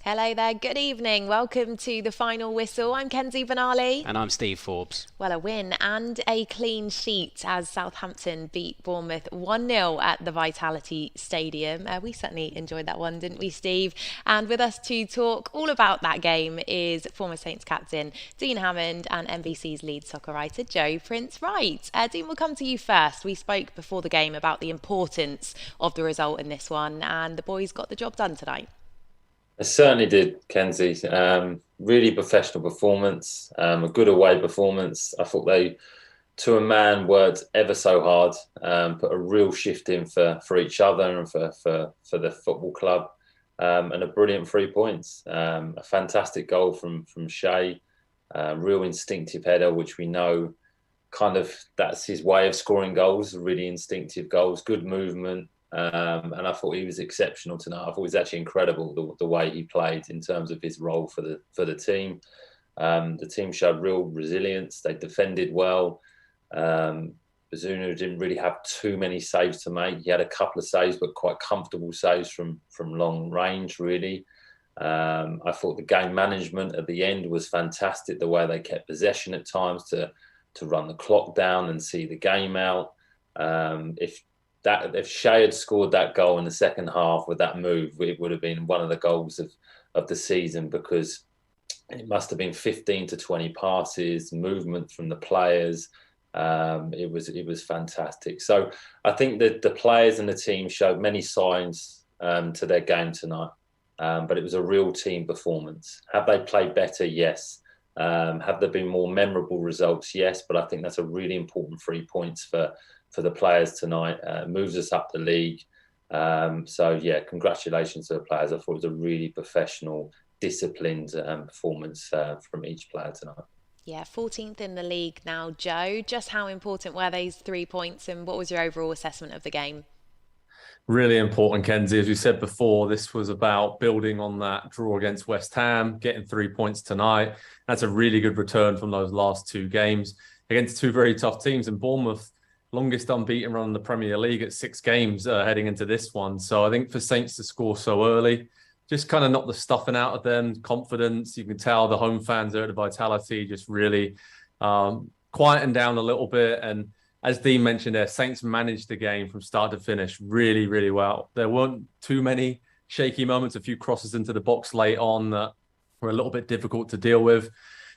Hello there, good evening. Welcome to the final whistle. I'm Kenzie Benali. And I'm Steve Forbes. Well, a win and a clean sheet as Southampton beat Bournemouth 1-0 at the Vitality Stadium. We certainly enjoyed that one, didn't we, Steve? And with us to talk all about that game is former Saints captain Dean Hammond and NBC's lead soccer writer Joe Prince-Wright. Dean, we'll come to you first. We spoke before the game about the importance of the result in this one, and the boys got the job done tonight. I certainly did, Kenzie. Really professional performance, a good away performance. I thought they, to a man, worked ever so hard, put a real shift in for each other and for the football club, and a brilliant 3 points. A fantastic goal from Ché, real instinctive header, which we know kind of that's his way of scoring goals, really instinctive goals, good movement. And I thought he was exceptional tonight. I thought it was actually incredible the way he played in terms of his role for the team. The team showed real resilience. They defended well. Bazunu didn't really have too many saves to make. He had a couple of saves, but quite comfortable saves from long range, really. I thought the game management at the end was fantastic. The way they kept possession at times to run the clock down and see the game out. If Ché had scored that goal in the second half with that move, it would have been one of the goals of the season, because it must have been 15 to 20 passes, movement from the players. It was fantastic. So I think that the players and the team showed many signs to their game tonight, but it was a real team performance. Have they played better? Yes. Have there been more memorable results? Yes, but I think that's a really important 3 points for the players tonight. Moves us up the league. So yeah, congratulations to the players. I thought it was a really professional, disciplined performance from each player tonight. Yeah, 14th in the league now, Joe. Just how important were those 3 points, and what was your overall assessment of the game? Really important, Kenzie. As we said before, this was about building on that draw against West Ham, getting 3 points tonight. That's a really good return from those last two games against two very tough teams. And Bournemouth, longest unbeaten run in the Premier League at 6 games heading into this one. So I think for Saints to score so early, just kind of knocked the stuffing out of them, confidence. You can tell the home fans there at the Vitality just really quietened down a little bit. And as Dean mentioned there, Saints managed the game from start to finish really, really well. There weren't too many shaky moments, a few crosses into the box late on that were a little bit difficult to deal with.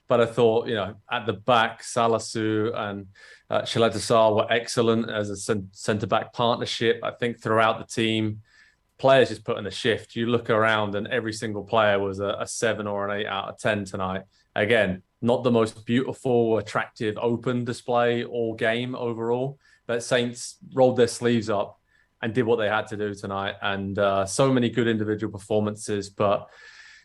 But I thought, at the back, Salisu and Ché Adams were excellent as a centre-back partnership. I think throughout the team, players just put in a shift. You look around and every single player was a 7 or an 8 out of 10 tonight. Again, not the most beautiful, attractive, open display all game overall, but Saints rolled their sleeves up and did what they had to do tonight. And so many good individual performances, but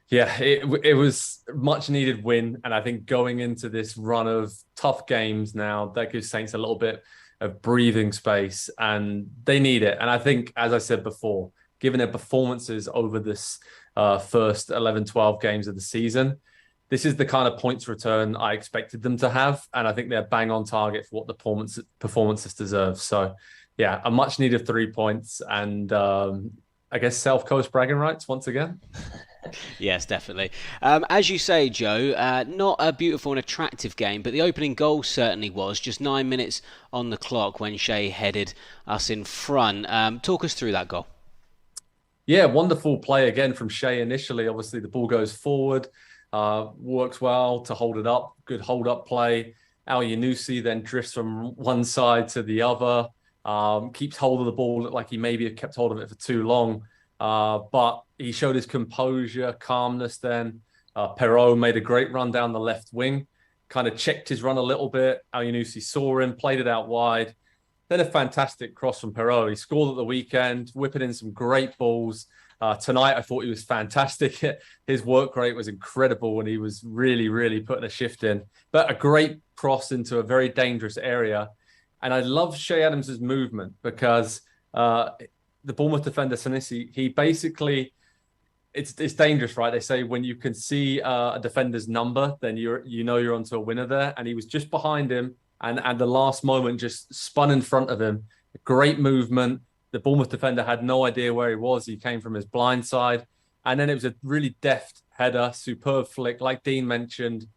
yeah, it was a much needed win. And I think going into this run of tough games now, that gives Saints a little bit of breathing space, and they need it. And I think, as I said before, given their performances over this first 11, 12 games of the season, this is the kind of points return I expected them to have. And I think they're bang on target for what the performances deserve. So yeah, a much needed 3 points, and I guess South Coast bragging rights once again. Yes, definitely. As you say, Joe, not a beautiful and attractive game, but the opening goal certainly was. Just 9 minutes on the clock when Ché headed us in front. Talk us through that goal. Yeah, wonderful play again from Ché initially. Obviously, the ball goes forward, works well to hold it up. Good hold-up play. Elyounoussi then drifts from one side to the other, keeps hold of the ball. Looked like he maybe had kept hold of it for too long. But he showed his composure, calmness then. Perraud made a great run down the left wing, kind of checked his run a little bit. Elyounoussi saw him, played it out wide. Then a fantastic cross from Perraud. He scored at the weekend, whipping in some great balls. Tonight, I thought he was fantastic. His work rate was incredible and he was really, really putting a shift in. But a great cross into a very dangerous area. And I love Ché Adams' movement because the Bournemouth defender, Senesi, he basically, it's dangerous, right? They say when you can see a defender's number, then you're onto a winner there. And he was just behind him and at the last moment just spun in front of him. Great movement. The Bournemouth defender had no idea where he was. He came from his blind side And then it was a really deft header, superb flick. Like Dean mentioned,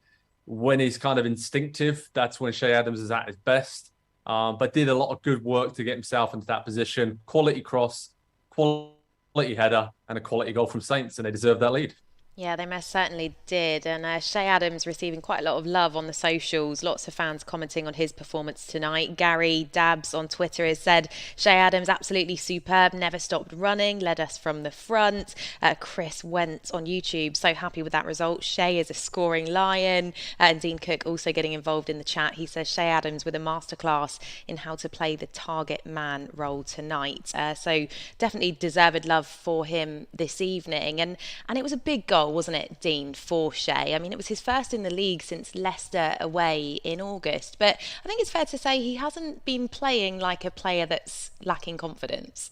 when he's kind of instinctive, that's when Ché Adams is at his best. But did a lot of good work to get himself into that position. Quality cross, quality header, and a quality goal from Saints, and they deserve that lead. Yeah, they most certainly did. And Ché Adams receiving quite a lot of love on the socials. Lots of fans commenting on his performance tonight. Gary Dabbs on Twitter has said, Ché Adams absolutely superb, never stopped running, led us from the front. Chris Wentz on YouTube, so happy with that result. Ché is a scoring lion. And Dean Cook also getting involved in the chat. He says, Ché Adams with a masterclass in how to play the target man role tonight. So definitely deserved love for him this evening. And it was a big goal, wasn't it, Dean, for Ché? I mean, it was his first in the league since Leicester away in August. But I think it's fair to say he hasn't been playing like a player that's lacking confidence.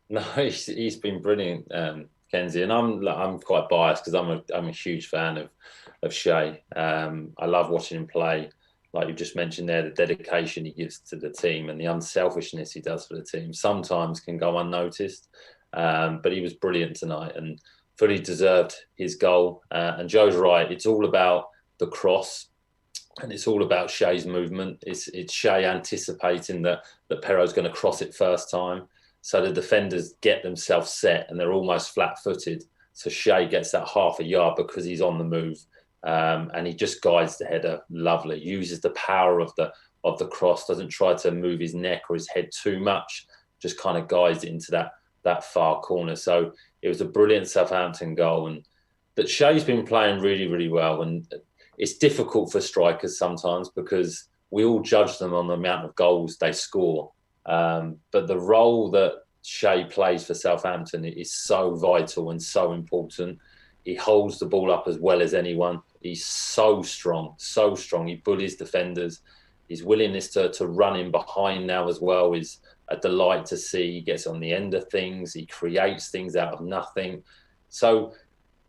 No, he's been brilliant, Kenzie, and I'm quite biased because I'm a huge fan of Ché. I love watching him play. Like you just mentioned there, the dedication he gives to the team and the unselfishness he does for the team sometimes can go unnoticed. But he was brilliant tonight and fully deserved his goal. And Joe's right. It's all about the cross and it's all about Ché's movement. It's Ché anticipating that Perro's going to cross it first time. So the defenders get themselves set and they're almost flat-footed. So Ché gets that half a yard because he's on the move. And he just guides the header lovely, uses the power of the cross, doesn't try to move his neck or his head too much, just kind of guides it into that far corner. So it was a brilliant Southampton goal, and that Ché's been playing really, really well. And it's difficult for strikers sometimes because we all judge them on the amount of goals they score. But the role that Ché plays for Southampton is so vital and so important. He holds the ball up as well as anyone. He's so strong, so strong. He bullies defenders. His willingness to run in behind now as well is a delight to see. He gets on the end of things. He creates things out of nothing. So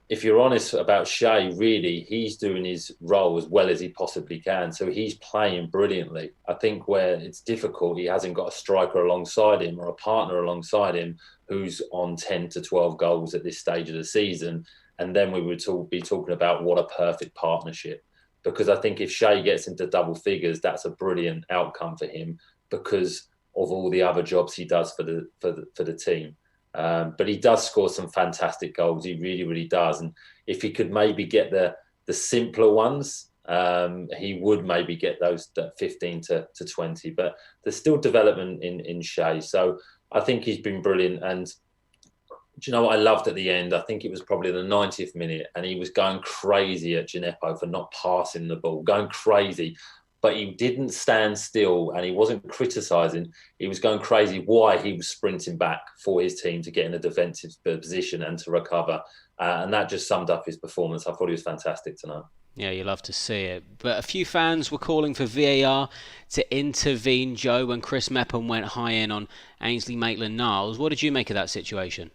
if you're honest about Ché, really, he's doing his role as well as he possibly can. So he's playing brilliantly. I think where it's difficult, he hasn't got a striker alongside him or a partner alongside him who's on 10 to 12 goals at this stage of the season. And then we would be talking about what a perfect partnership. Because I think if Ché gets into double figures, that's a brilliant outcome for him because of all the other jobs he does for the team. But he does score some fantastic goals. He really, really does. And if he could maybe get the simpler ones, he would maybe get those 15 to 20. But there's still development in Ché. So I think he's been brilliant. And do you know what I loved at the end? I think it was probably the 90th minute and he was going crazy at Djenepo for not passing the ball, going crazy. But he didn't stand still and he wasn't criticising. He was going crazy why he was sprinting back for his team to get in a defensive position and to recover. And that just summed up his performance. I thought he was fantastic tonight. Yeah, you love to see it. But a few fans were calling for VAR to intervene, Joe, when Chris Mepham went high in on Ainsley Maitland-Niles. What did you make of that situation?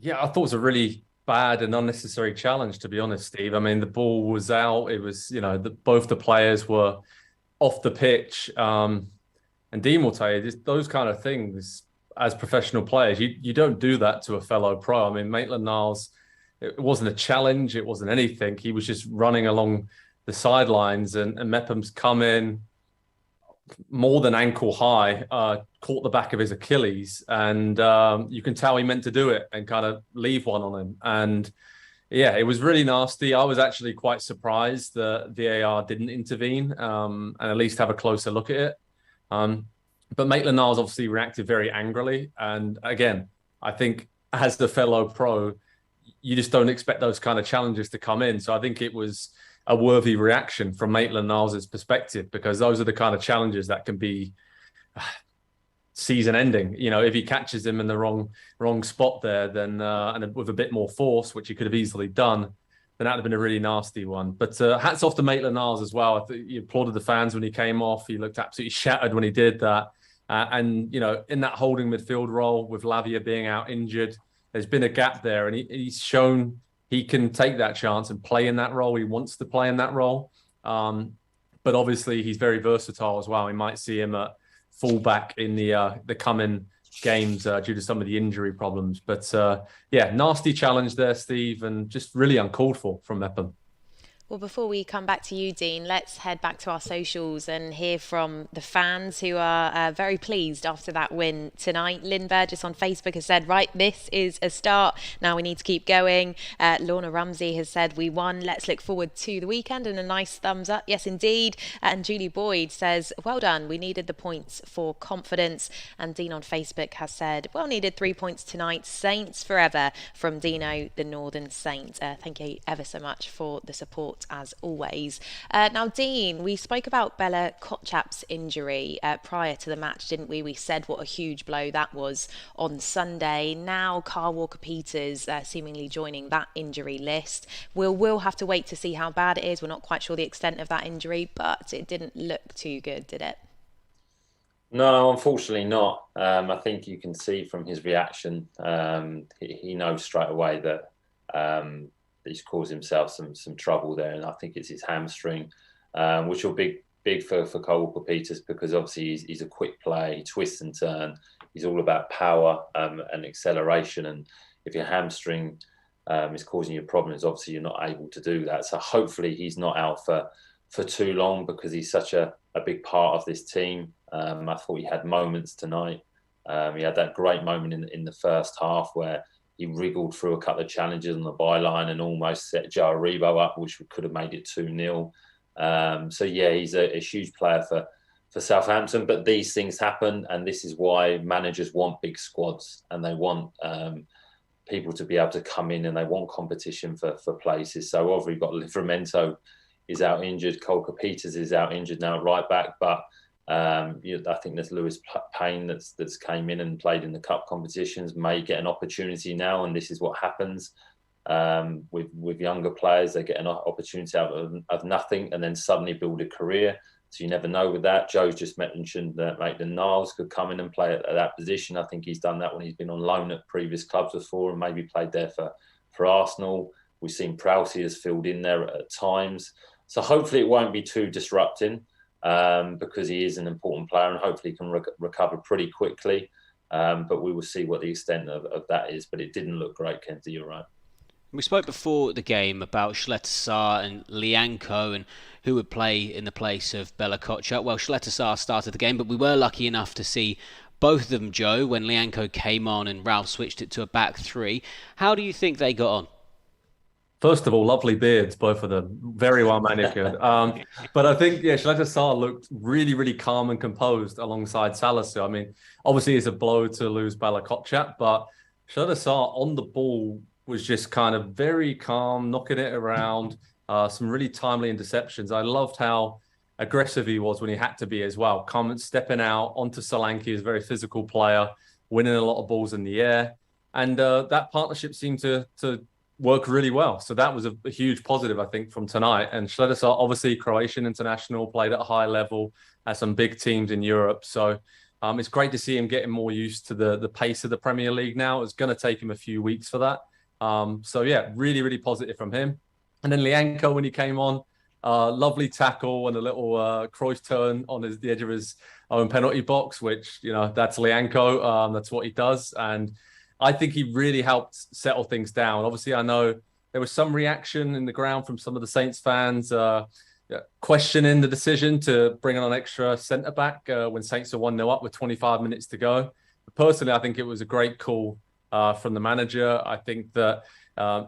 Yeah, I thought it was a really bad and unnecessary challenge, to be honest, Steve. I mean, the ball was out. It was, both the players were off the pitch. And Dean will tell you, those kind of things, as professional players, you don't do that to a fellow pro. I mean, Maitland-Niles, it wasn't a challenge. It wasn't anything. He was just running along the sidelines and Mepham's come in more than ankle high, caught the back of his Achilles, and you can tell he meant to do it and kind of leave one on him. And yeah, it was really nasty. I was actually quite surprised that VAR didn't intervene and at least have a closer look at it. But Maitland-Niles obviously reacted very angrily. And again, I think as the fellow pro, you just don't expect those kind of challenges to come in. So I think it was a worthy reaction from Maitland-Niles' perspective, because those are the kind of challenges that can be season ending. If he catches him in the wrong spot there, then and with a bit more force, which he could have easily done, then that'd have been a really nasty one. But hats off to Maitland-Niles as well. I think he applauded the fans when he came off. He looked absolutely shattered when he did that. And in that holding midfield role with Lavia being out injured, there's been a gap there, and he's shown he can take that chance and play in that role. He wants to play in that role. But obviously he's very versatile as well. We might see him at fullback in the coming games due to some of the injury problems. But yeah, nasty challenge there, Steve, and just really uncalled for from Mepham. Well, before we come back to you, Dean, let's head back to our socials and hear from the fans who are very pleased after that win tonight. Lynn Burgess on Facebook has said, right, this is a start. Now we need to keep going. Lorna Ramsey has said, we won. Let's look forward to the weekend, and a nice thumbs up. Yes, indeed. And Julie Boyd says, well done. We needed the points for confidence. And Dean on Facebook has said, well needed 3 points tonight. Saints forever, from Dino, the Northern Saint. Thank you ever so much for the support, as always. Now, Dean, we spoke about Bella Kotchap's injury prior to the match, didn't we? We said what a huge blow that was on Sunday. Now Carl Walker-Peters seemingly joining that injury list. We'll have to wait to see how bad it is. We're not quite sure the extent of that injury, but it didn't look too good, did it? No, unfortunately not. I think you can see from his reaction, he knows straight away that he's caused himself some trouble there, and I think it's his hamstring, which will be big for Cole Walker-Peters, because obviously he's a quick player, he twists and turns, he's all about power and acceleration, and if your hamstring is causing you problems, obviously you're not able to do that. So hopefully he's not out for too long, because he's such a big part of this team. I thought he had moments tonight. He had that great moment in the first half where he wriggled through a couple of challenges on the byline and almost set Joe Aribo up, which could have made it 2-0. So yeah, he's a huge player for Southampton. But these things happen, and this is why managers want big squads, and they want people to be able to come in, and they want competition for places. So obviously you've got Livramento is out injured, Cole Walker-Peters is out injured now at right back, but I think there's Lewis Payne that's came in and played in the cup competitions, may get an opportunity now, and this is what happens with younger players. They get an opportunity out of nothing and then suddenly build a career. So you never know with that. Joe's just mentioned that Maitland-Niles could come in and play at that position. I think he's done that when he's been on loan at previous clubs before and maybe played there for Arsenal. We've seen Prowsey has filled in there at times. So hopefully it won't be too disrupting, because he is an important player, and hopefully he can recover pretty quickly. But we will see what the extent of that is. But it didn't look great, Kenzie, you're right. We spoke before the game about Shletasar and Lianco and who would play in the place of Bella Kotchap. Well, Shletasar started the game, but we were lucky enough to see both of them, Joe, when Lianco came on and Ralph switched it to a back three. How do you think they got on? First of all, lovely beards, both of them. Very well manicured. But I think, yeah, Shletasar looked really, really calm and composed alongside Salisu. I mean, obviously it's a blow to lose Bella Kotchap, but Shletasar on the ball was just kind of very calm, knocking it around, some really timely interceptions. I loved how aggressive he was when he had to be as well. Stepping out onto Solanke, is a very physical player, winning a lot of balls in the air. And that partnership seemed to work really well. So that was a huge positive, I think, from tonight. And Shletasar, obviously Croatian international, played at a high level at some big teams in Europe. So it's great to see him getting more used to the pace of the Premier League now. It's going to take him a few weeks for that. So yeah, really, really positive from him. And then Lianco, when he came on, lovely tackle and a little Cruyff turn on the edge of his own penalty box, which, that's Lianco. That's what he does. And I think he really helped settle things down. Obviously, I know there was some reaction in the ground from some of the Saints fans questioning the decision to bring on an extra centre-back when Saints are 1-0 up with 25 minutes to go. But personally, I think it was a great call from the manager. I think that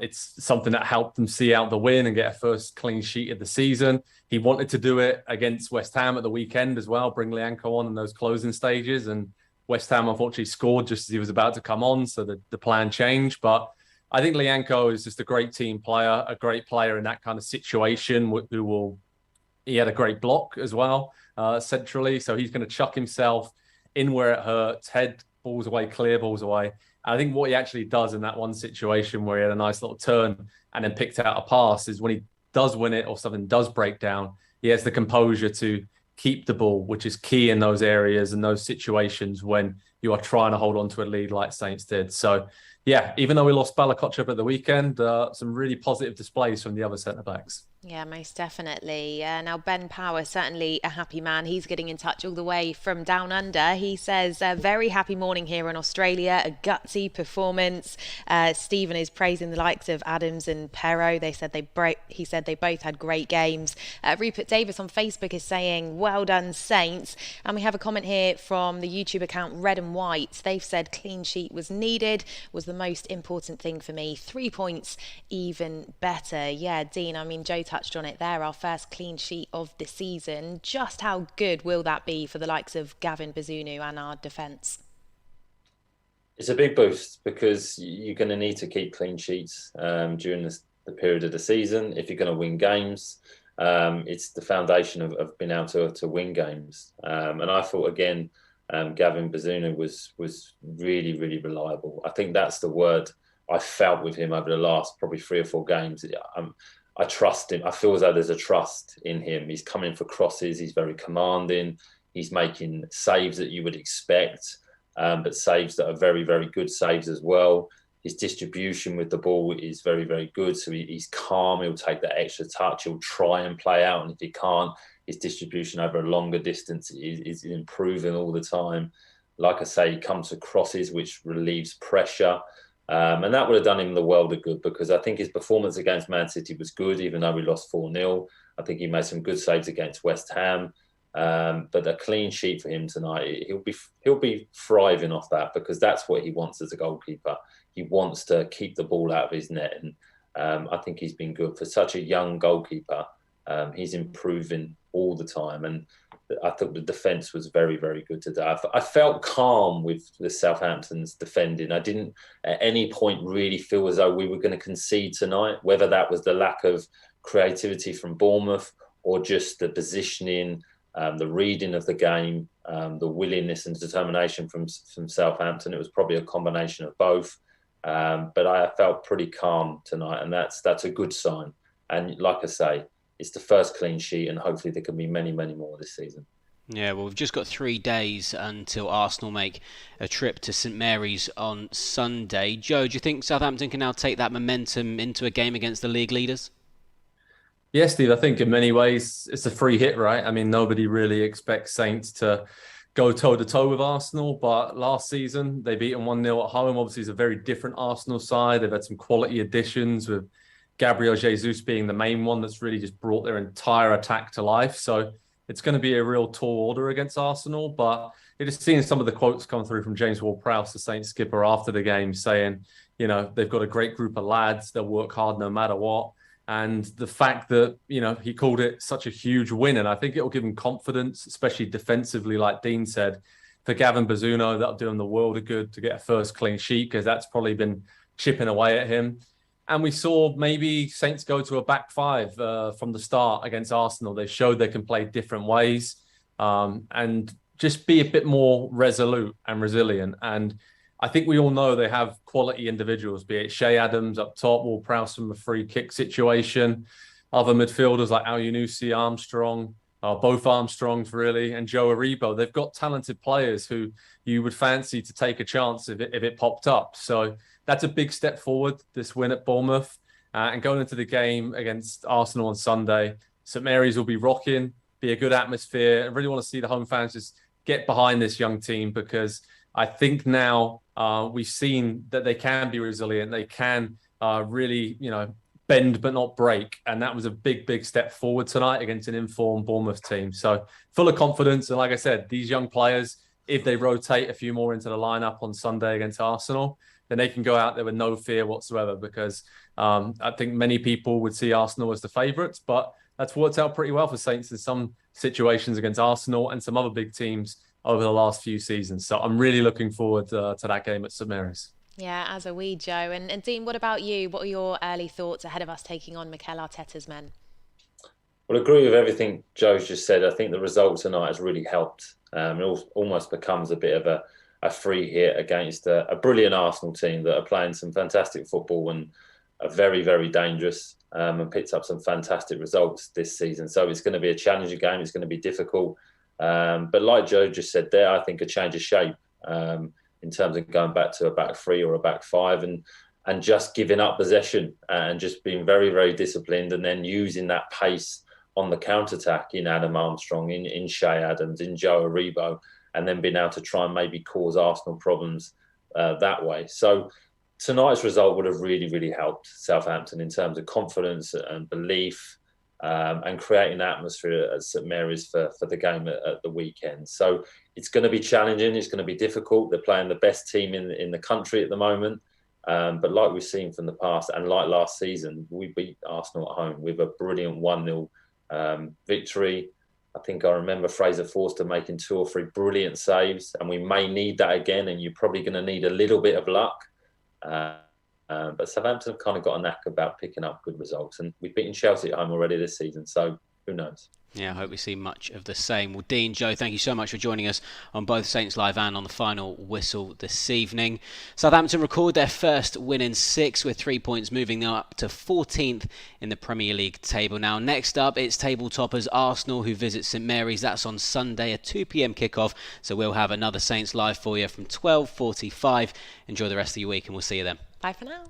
it's something that helped them see out the win and get a first clean sheet of the season. He wanted to do it against West Ham at the weekend as well, bring Lianco on in those closing stages, and West Ham unfortunately scored just as he was about to come on, so the plan changed. But I think Lianco is just a great team player, a great player in that kind of situation. He had a great block as well centrally, so he's going to chuck himself in where it hurts, head balls away, clear balls away. And I think what he actually does in that one situation where he had a nice little turn and then picked out a pass is when he does win it or something does break down, he has the composure to keep the ball, which is key in those areas and those situations when you are trying to hold on to a lead like Saints did. So, yeah, even though we lost Balakochep at the weekend, some really positive displays from the other centre-backs. Yeah, most definitely. Now, Ben Power, certainly a happy man. He's getting in touch all the way from down under. He says, very happy morning here in Australia, a gutsy performance. Stephen is praising the likes of Adams and Perro. He said they both had great games. Rupert Davis on Facebook is saying, well done, Saints. And we have a comment here from the YouTube account Red and White. They've said clean sheet was needed, was the most important thing for me. 3 points, even better. Yeah, Dean, I mean, Joe touched on it there, our first clean sheet of the season. Just how good will that be for the likes of Gavin Bazunu and our defence? It's a big boost because you're going to need to keep clean sheets during the period of the season if you're going to win games. It's the foundation of being able to win games. And I thought, again, Gavin Bazunu was really, really reliable. I think that's the word I felt with him over the last probably 3 or 4 games. I trust him. I feel as though there's a trust in him. He's coming for crosses. He's very commanding. He's making saves that you would expect, but saves that are very, very good saves as well. His distribution with the ball is very, very good. So he's calm. He'll take that extra touch. He'll try and play out. And if he can't, his distribution over a longer distance is improving all the time. Like I say, he comes for crosses, which relieves pressure. And that would have done him the world of good because I think his performance against Man City was good, even though we lost 4-0. I think he made some good saves against West Ham. But a clean sheet for him tonight, he'll be thriving off that because that's what he wants as a goalkeeper. He wants to keep the ball out of his net. And I think he's been good for such a young goalkeeper. He's improving all the time. And I thought the defence was very, very good today. I felt calm with the Southampton's defending. I didn't at any point really feel as though we were going to concede tonight, whether that was the lack of creativity from Bournemouth or just the positioning, the reading of the game, the willingness and determination from Southampton. It was probably a combination of both. But I felt pretty calm tonight, and that's a good sign. And like I say, it's the first clean sheet, and hopefully there can be many, many more this season. Yeah, well, we've just got 3 days until Arsenal make a trip to St Mary's on Sunday. Joe, do you think Southampton can now take that momentum into a game against the league leaders? Yes, Steve, I think in many ways it's a free hit, right? I mean, nobody really expects Saints to go toe-to-toe with Arsenal, but last season they beat them 1-0 at home. Obviously, it's a very different Arsenal side. They've had some quality additions with Gabriel Jesus being the main one that's really just brought their entire attack to life. So it's going to be a real tall order against Arsenal, but you're just seeing some of the quotes come through from James Ward-Prowse, the Saints skipper, after the game saying, you know, they've got a great group of lads. They'll work hard no matter what. And the fact that, you know, he called it such a huge win, and I think it'll give him confidence, especially defensively, like Dean said. For Gavin Bazunu, that'll do him the world of good to get a first clean sheet because that's probably been chipping away at him. And we saw maybe Saints go to a back 5 from the start against Arsenal. They showed they can play different ways and just be a bit more resolute and resilient. And I think we all know they have quality individuals, be it Ché Adams up top, Ward-Prowse from a free kick situation, other midfielders like Al-Yunusi, Armstrong, both Armstrongs really, and Joe Aribo. They've got talented players who you would fancy to take a chance if it popped up. So that's a big step forward, this win at Bournemouth. And going into the game against Arsenal on Sunday, St Mary's will be rocking, be a good atmosphere. I really want to see the home fans just get behind this young team because I think now we've seen that they can be resilient. They can really, you know, bend but not break. And that was a big, big step forward tonight against an informed Bournemouth team. So full of confidence. And like I said, these young players, if they rotate a few more into the lineup on Sunday against Arsenal, then they can go out there with no fear whatsoever because I think many people would see Arsenal as the favourites, but that's worked out pretty well for Saints in some situations against Arsenal and some other big teams over the last few seasons. So I'm really looking forward to that game at St Mary's. Yeah, as are we, Joe. And Dean, what about you? What are your early thoughts ahead of us taking on Mikel Arteta's men? Well, I agree with everything Joe's just said. I think the result tonight has really helped. It almost becomes a bit of a free hit against a brilliant Arsenal team that are playing some fantastic football and are very, very dangerous and picked up some fantastic results this season. So it's going to be a challenging game. It's going to be difficult. But like Joe just said there, I think a change of shape in terms of going back to a back three or a back five, and just giving up possession and just being very, very disciplined, and then using that pace on the counter-attack in Adam Armstrong, in Ché Adams, in Joe Aribo, and then being able to try and maybe cause Arsenal problems that way. So tonight's result would have really, really helped Southampton in terms of confidence and belief, and creating an atmosphere at St Mary's for the game at the weekend. So it's going to be challenging. It's going to be difficult. They're playing the best team in the country at the moment. But like we've seen from the past, and like last season, we beat Arsenal at home with a brilliant 1-0 victory. I think I remember Fraser Forster making 2 or 3 brilliant saves, and we may need that again, and you're probably going to need a little bit of luck. But Southampton have kind of got a knack about picking up good results, and we've beaten Chelsea at home already this season, so who knows? Yeah, I hope we see much of the same. Well, Dean, Joe, thank you so much for joining us on both Saints Live and on the final whistle this evening. Southampton record their first win in 6 with 3 points, moving them up to 14th in the Premier League table. Now, next up, it's table toppers Arsenal, who visit St Mary's. That's on Sunday, a 2 p.m. kickoff. So we'll have another Saints Live for you from 12:45. Enjoy the rest of your week, and we'll see you then. Bye for now.